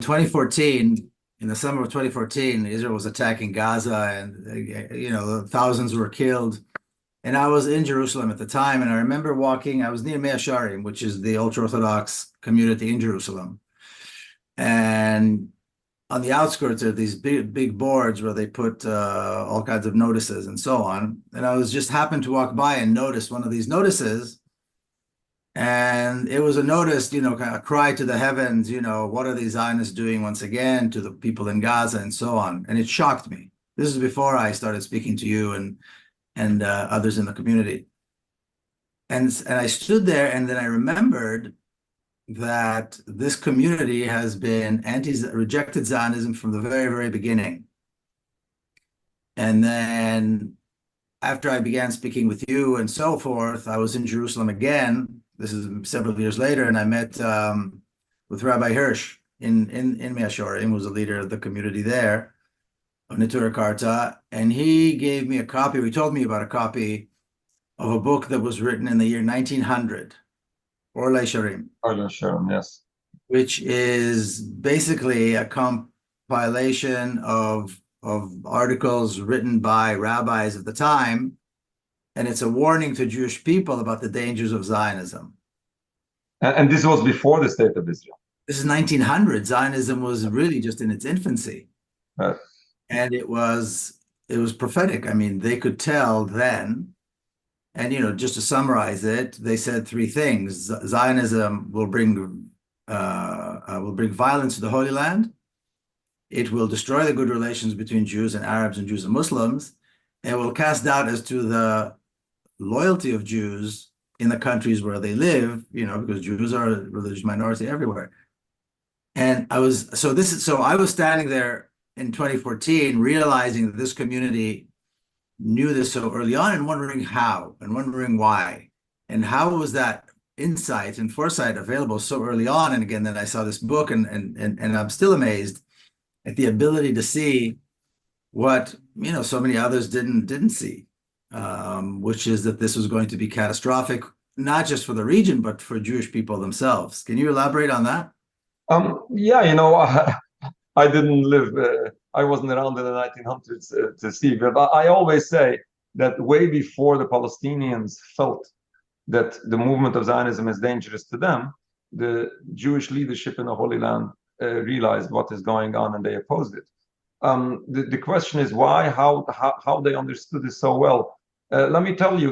2014, in the summer of 2014, Israel was attacking Gaza, and thousands were killed. And I was in Jerusalem at the time, and I remember walking. I was near Mea Shearim, which is the ultra-Orthodox community in Jerusalem, and on the outskirts are these big boards where they put all kinds of notices and so on. And I was just happened to walk by and notice one of these notices. And it was a notice, kind of a cry to the heavens, what are these Zionists doing once again to the people in Gaza and so on. And it shocked me. This is before I started speaking to you and others in the community. And I stood there, and then I remembered that this community has been rejected Zionism from the very, very beginning. And then after I began speaking with you and so forth, I was in Jerusalem again. This is several years later, and I met with Rabbi Hirsch in Mea Shearim, who was the leader of the community there, of Neturah Karta, and he gave me a copy, or he told me about a copy of a book that was written in the year 1900, Orlei Sharim. Orlei Sharim, yes. Which is basically a compilation of articles written by rabbis of the time, and it's a warning to Jewish people about the dangers of Zionism. And this was before the State of Israel. This is 1900. Zionism was really just in its infancy. Right. And it was prophetic. I mean, they could tell then. And, just to summarize it, they said three things. Zionism will bring violence to the Holy Land. It will destroy the good relations between Jews and Arabs and Jews and Muslims. And it will cast doubt as to the loyalty of Jews in the countries where they live, because Jews are a religious minority everywhere. And I was standing there in 2014, realizing that this community knew this so early on, and wondering how, and wondering why, and how was that insight and foresight available so early on. And again, then I saw this book, and I'm still amazed at the ability to see what so many others didn't see, which is that this was going to be catastrophic, not just for the region, but for Jewish people themselves. Can you elaborate on that? Yeah, I didn't live, I wasn't around in the 1900s to see, but I always say that way before the Palestinians felt that the movement of Zionism is dangerous to them, the Jewish leadership in the Holy Land realized what is going on, and they opposed it. The question is why, how they understood this so well. Let me tell you,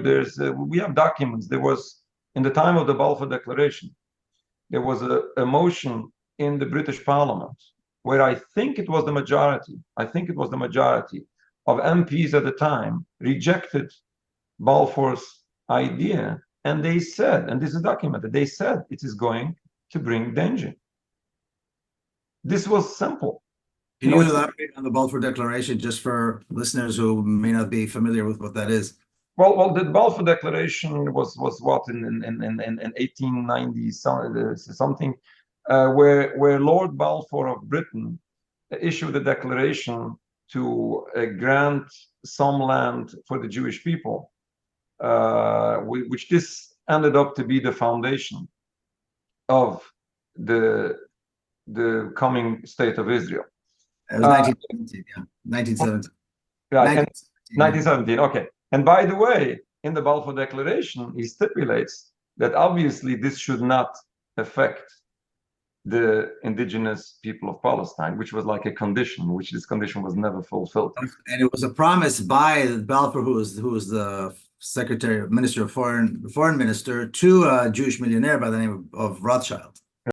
we have documents. There was, in the time of the Balfour Declaration, there was a motion in the British Parliament where I think it was the majority of MPs at the time rejected Balfour's idea, and they said, and this is documented, they said it is going to bring danger. This was simple. Can you elaborate on the Balfour Declaration, just for listeners who may not be familiar with what that is? Well, the Balfour Declaration was what in 1890 something, where Lord Balfour of Britain issued a declaration to grant some land for the Jewish people, which this ended up to be the foundation of the coming State of Israel. It was 1917, yeah. 1917. Right, 1917, okay. And by the way, in the Balfour Declaration, he stipulates that obviously this should not affect the indigenous people of Palestine, which was like a condition, which this condition was never fulfilled. And it was a promise by Balfour, who was the Secretary, Minister of Foreign Minister, to a Jewish millionaire by the name of Rothschild.